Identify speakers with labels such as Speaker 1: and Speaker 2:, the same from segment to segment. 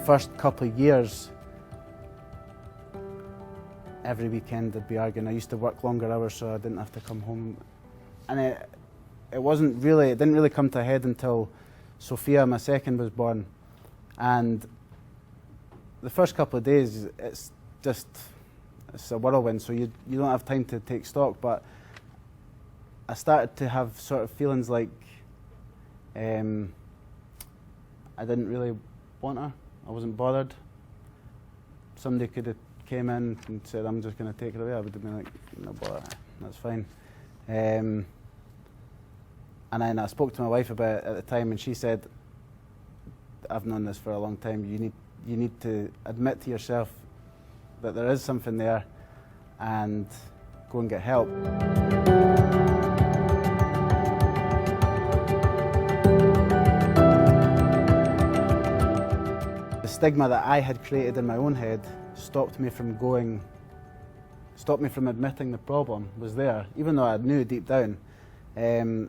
Speaker 1: First couple of years, every weekend I'd be arguing. I used to work longer hours so I didn't have to come home. And it didn't really come to a head until Sophia, my second, was born. And the first couple of days, it's a whirlwind, so you don't have time to take stock. But I started to have sort of feelings like I didn't really want her. I wasn't bothered. Somebody could have came in and said, I'm just going to take her away. I would have been like, no bother, that's fine. And then I spoke to my wife about it at the time, and she said, I've known this for a long time. You need to admit to yourself that there is something there and go and get help. The stigma that I had created in my own head stopped me from admitting the problem was there, even though I knew deep down. The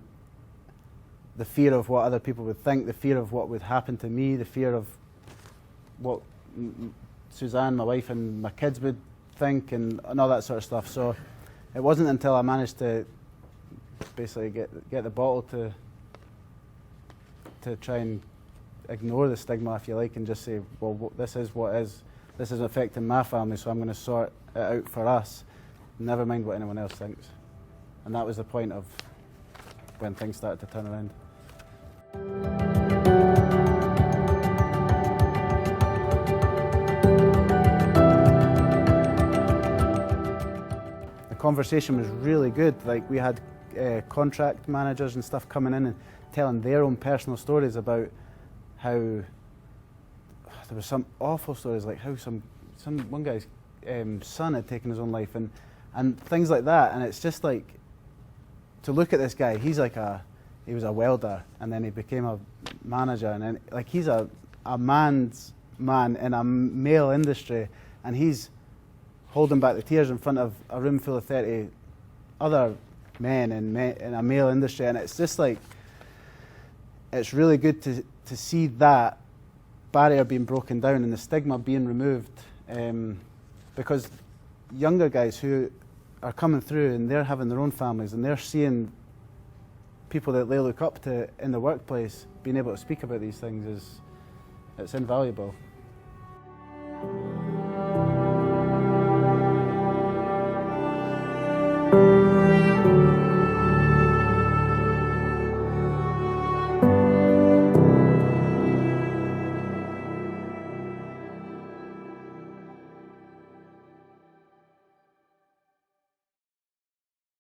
Speaker 1: fear of what other people would think, the fear of what would happen to me, the fear of what Suzanne, my wife, and my kids would think, and all that sort of stuff. So it wasn't until I managed to basically get the bottle to try and ignore the stigma, if you like, and just say, well, this is affecting my family, so I'm going to sort it out for us, never mind what anyone else thinks. And that was the point of when things started to turn around. The conversation was really good. Like, we had contract managers and stuff coming in and telling their own personal stories about how there were some awful stories, like how one guy's son had taken his own life, and things like that. And it's just like, to look at this guy, he was a welder, and then he became a manager, and then like he's a man's man in a male industry, and he's holding back the tears in front of a room full of 30 other men in a male industry. And it's just like, it's really good to see that barrier being broken down and the stigma being removed, because younger guys who are coming through and they're having their own families and they're seeing people that they look up to in the workplace being able to speak about these things it's invaluable.